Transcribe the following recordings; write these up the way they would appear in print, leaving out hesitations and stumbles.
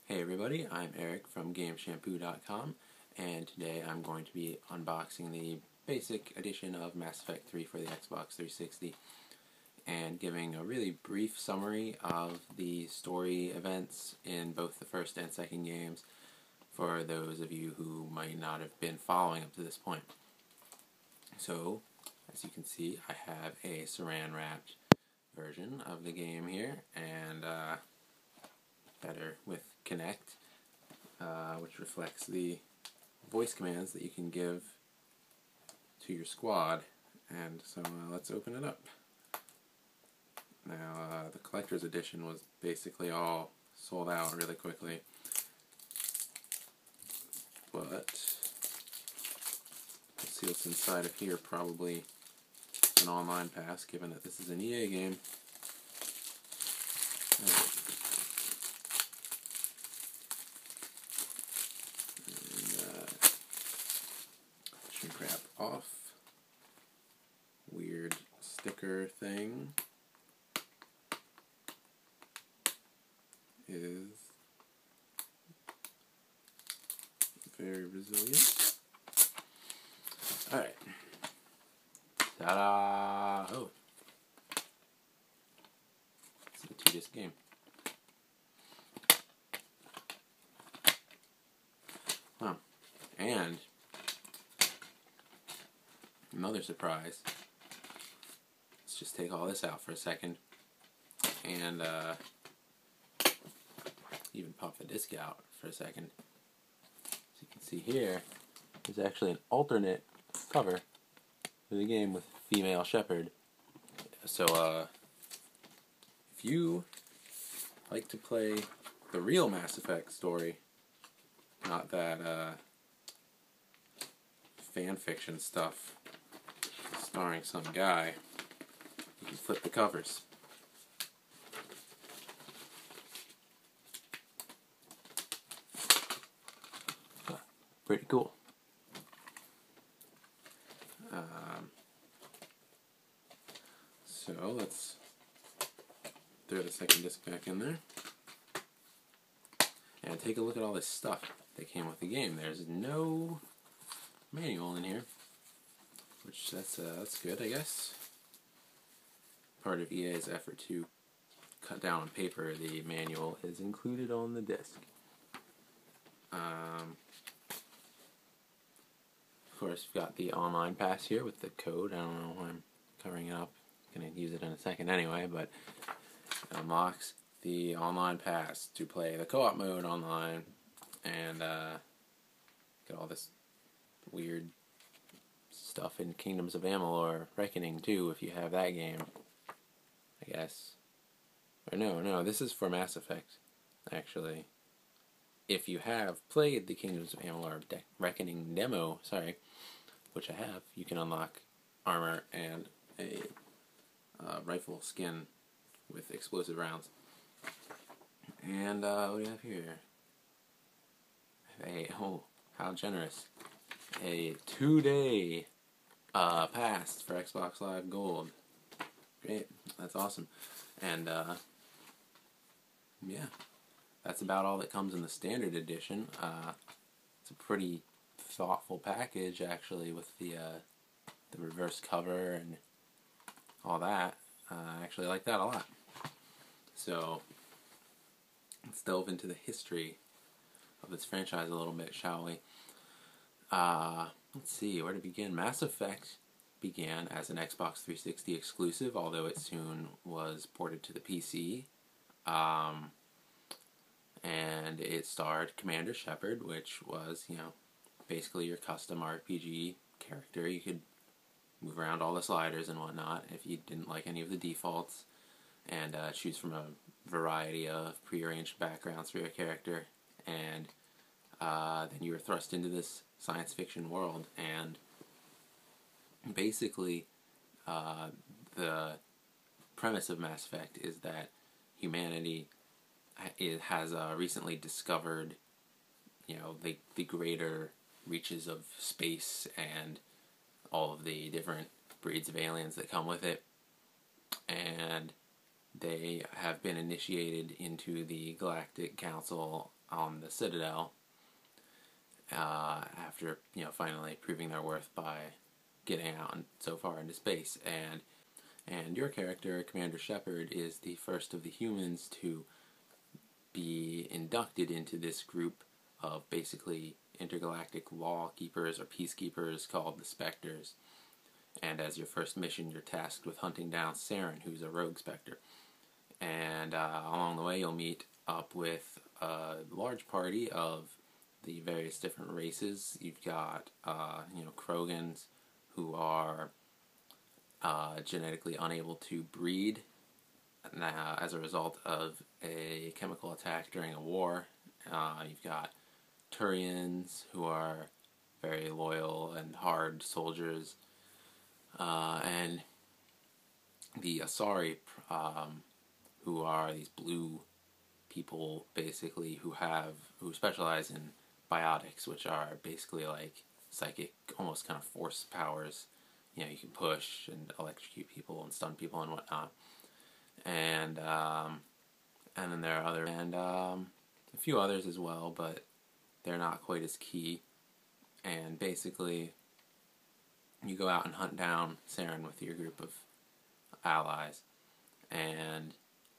Hey everybody, I'm Eric from GameShampoo.com, and today I'm going to be unboxing the basic edition of Mass Effect 3 for the Xbox 360 and giving a really brief summary of the story events in both the first and second games for those of you who might not have been following up to this point. So, as you can see, I have a saran wrapped version of the game here, and better with Connect, which reflects the voice commands that you can give to your squad. And so let's open it up. Now, the collector's edition was basically all sold out really quickly, but let's see what's inside of here. Probably an online pass, given that this is an EA game. Shrink wrap off. Weird sticker thing is very resilient. Alright. Ta-da! Oh. It's a 2-disc game. Huh. And another surprise. Let's just take all this out for a second and even pop the disc out for a second. As you can see here, there's actually an alternate cover for the game with female shepherd. So if you like to play the real Mass Effect story, not that fan fiction stuff starring some guy, you can flip the covers. Pretty cool. So let's throw the second disc back in there and take a look at all this stuff that came with the game. There's no manual in here, which that's good, I guess. Part of EA's effort to cut down on paper, the manual is included on the disc. Of course, we've got the online pass here with the code. I don't know why I'm covering it up. I'm going to use it in a second anyway, but it unlocks the online pass to play the co-op mode online and get all this weird stuff in Kingdoms of Amalur Reckoning too, if you have that game, I guess. Or no, this is for Mass Effect, actually. If you have played the Kingdoms of Amalur Reckoning demo, which I have, you can unlock armor and a rifle skin with explosive rounds. And what do you have here? Oh, how generous. A 2-day pass for Xbox Live Gold. Great, that's awesome. And yeah, that's about all that comes in the standard edition. It's a pretty thoughtful package, actually, with the reverse cover and all that. I actually like that a lot. So let's delve into the history of this franchise a little bit, shall we? Let's see, where to begin. Mass Effect began as an Xbox 360 exclusive, although it soon was ported to the PC. And it starred Commander Shepard, which was, basically your custom RPG character. You could move around all the sliders and whatnot if you didn't like any of the defaults, and choose from a variety of prearranged backgrounds for your character. And then you were thrust into this science fiction world, and basically the premise of Mass Effect is that humanity has recently discovered, the greater reaches of space and all of the different breeds of aliens that come with it, and they have been initiated into the Galactic Council on the Citadel after, finally proving their worth by getting out so far into space. And your character, Commander Shepard, is the first of the humans to be inducted into this group of basically intergalactic law keepers or peacekeepers called the Spectres. And as your first mission, you're tasked with hunting down Saren, who's a rogue Spectre. And along the way, you'll meet up with a large party of the various different races. You've got, Krogans, who are genetically unable to breed as a result of a chemical attack during a war. You've got Turians, who are very loyal and hard soldiers, and the Asari, who are these blue people, basically, who specialize in biotics, which are basically like psychic, almost kind of force powers. You can push and electrocute people and stun people and whatnot. And then there are a few others as well, but they're not quite as key. And basically, you go out and hunt down Saren with your group of allies. And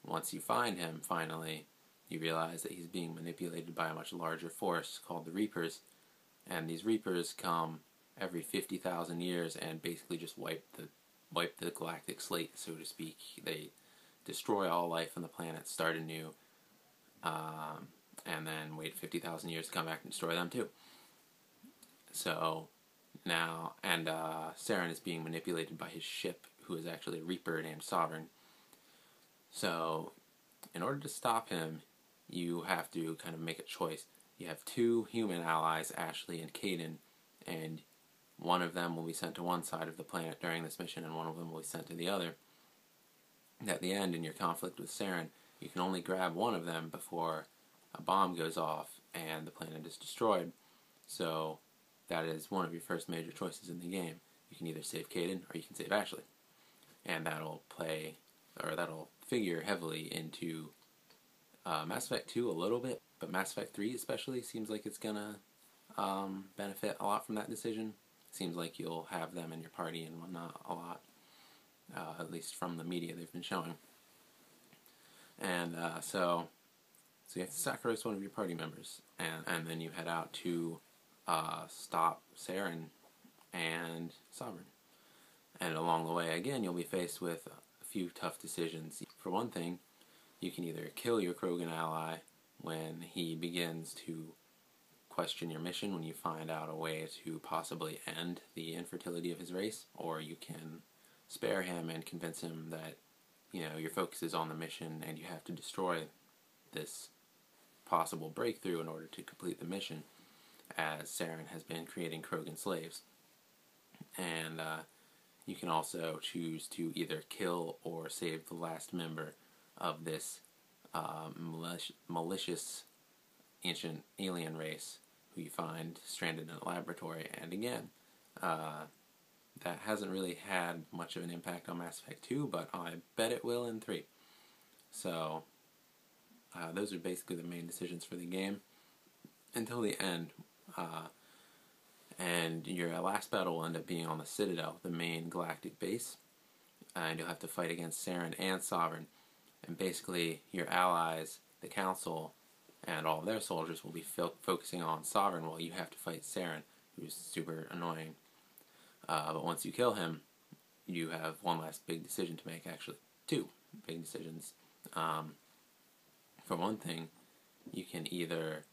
once you find him, finally, you realize that he's being manipulated by a much larger force called the Reapers. And these Reapers come every 50,000 years and basically just wipe the galactic slate, so to speak. They destroy all life on the planet, start anew, and then wait 50,000 years to come back and destroy them too. So now, and Saren is being manipulated by his ship, who is actually a Reaper named Sovereign. So, in order to stop him, you have to kind of make a choice. You have two human allies, Ashley and Caden, and one of them will be sent to one side of the planet during this mission, and one of them will be sent to the other. And at the end, in your conflict with Saren, you can only grab one of them before a bomb goes off and the planet is destroyed. So that is one of your first major choices in the game. You can either save Caden or you can save Ashley. And that'll figure heavily into Mass Effect 2 a little bit, but Mass Effect 3 especially seems like it's gonna benefit a lot from that decision. Seems like you'll have them in your party and whatnot a lot, at least from the media they've been showing. And so you have to sacrifice one of your party members, and then you head out to stop Saren and Sovereign. And along the way, again, you'll be faced with a few tough decisions. For one thing, you can either kill your Krogan ally when he begins to question your mission, when you find out a way to possibly end the infertility of his race, or you can spare him and convince him that, your focus is on the mission and you have to destroy this possible breakthrough in order to complete the mission, as Saren has been creating Krogan slaves. And you can also choose to either kill or save the last member of this malicious ancient alien race who you find stranded in a laboratory. And again, that hasn't really had much of an impact on Mass Effect 2, but I bet it will in 3. So those are basically the main decisions for the game until the end. And your last battle will end up being on the Citadel, the main galactic base, and you'll have to fight against Saren and Sovereign. And basically, your allies, the Council, and all of their soldiers will be focusing on Sovereign while you have to fight Saren, who's super annoying. But once you kill him, you have one last big decision to make, actually. Two big decisions. For one thing, you can either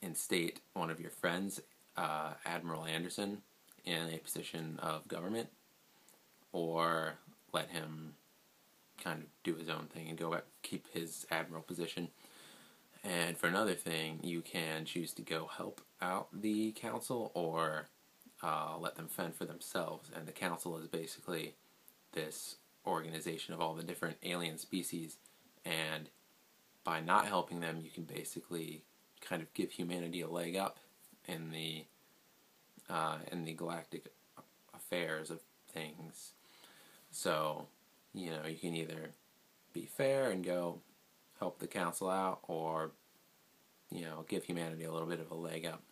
instate one of your friends, Admiral Anderson, in a position of government, or let him kind of do his own thing and go back, keep his admiral position. And for another thing, you can choose to go help out the Council or let them fend for themselves. And the Council is basically this organization of all the different alien species, and by not helping them, you can basically kind of give humanity a leg up in the galactic affairs of things. So, you can either be fair and go help the council out, or give humanity a little bit of a leg up.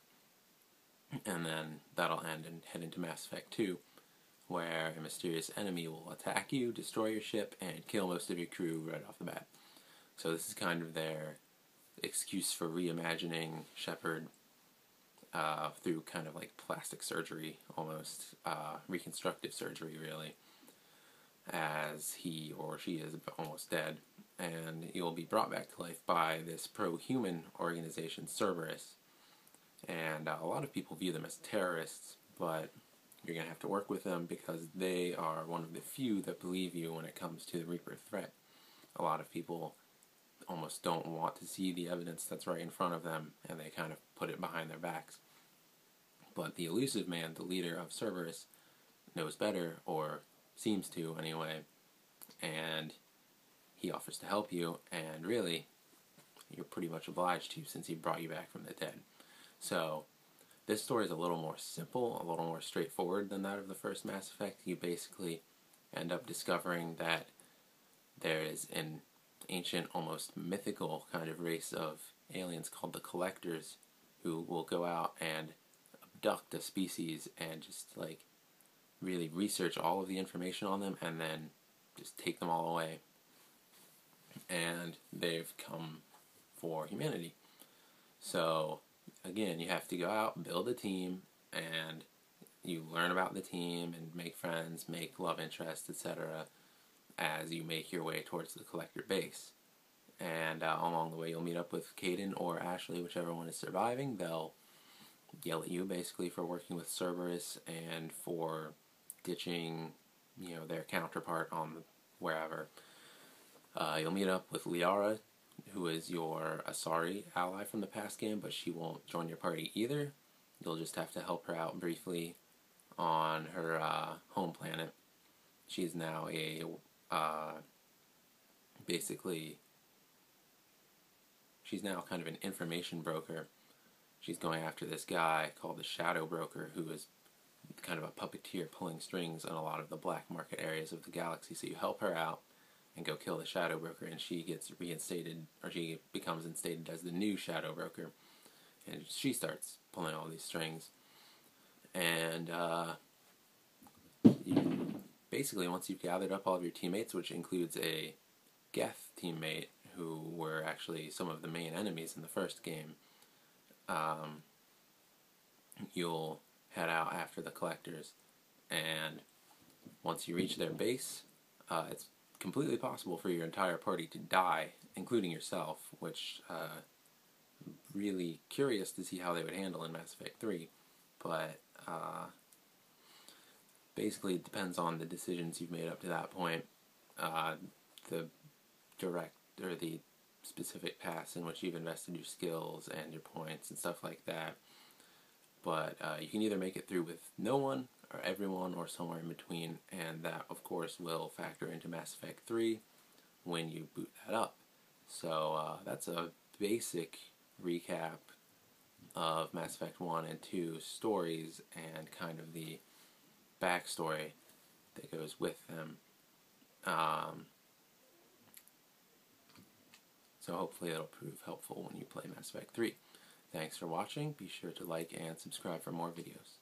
And then that'll end and head into Mass Effect 2, where a mysterious enemy will attack you, destroy your ship, and kill most of your crew right off the bat. So this is kind of their excuse for reimagining Shepard through kind of like plastic surgery, almost reconstructive surgery, really, as he or she is almost dead. And you'll be brought back to life by this pro-human organization, Cerberus. And a lot of people view them as terrorists, but you're going to have to work with them because they are one of the few that believe you when it comes to the Reaper threat. A lot of people almost don't want to see the evidence that's right in front of them, and they kind of put it behind their backs. But the elusive man, the leader of Cerberus, knows better, or seems to anyway, and he offers to help you, and really, you're pretty much obliged to since he brought you back from the dead. So, this story is a little more simple, a little more straightforward than that of the first Mass Effect. You basically end up discovering that there is an ancient, almost mythical kind of race of aliens called the Collectors, who will go out and abduct a species and just like really research all of the information on them and then just take them all away. And they've come for humanity. So again, you have to go out, build a team, and you learn about the team and make friends, make love interests, etc. as you make your way towards the Collector base. And along the way you'll meet up with Caden or Ashley, whichever one is surviving. They'll yell at you basically for working with Cerberus and for ditching, their counterpart on wherever. You'll meet up with Liara, who is your Asari ally from the past game, but she won't join your party either. You'll just have to help her out briefly on her home planet. She's now she's now kind of an information broker. She's going after this guy called the Shadow Broker, who is kind of a puppeteer pulling strings in a lot of the black market areas of the galaxy. So you help her out and go kill the Shadow Broker, and she gets reinstated, or she becomes instated as the new Shadow Broker, and she starts pulling all these strings. And basically, once you've gathered up all of your teammates, which includes a Geth teammate, who were actually some of the main enemies in the first game, you'll head out after the Collectors. And once you reach their base, it's completely possible for your entire party to die, including yourself, which really curious to see how they would handle in Mass Effect 3. But basically it depends on the decisions you've made up to that point, the direct or the specific paths in which you've invested your skills and your points and stuff like that. But you can either make it through with no one, or everyone, or somewhere in between, and that, of course, will factor into Mass Effect 3 when you boot that up. So that's a basic recap of Mass Effect 1 and 2 stories and kind of the backstory that goes with them. So hopefully it'll prove helpful when you play Mass Effect 3. Thanks for watching. Be sure to like and subscribe for more videos.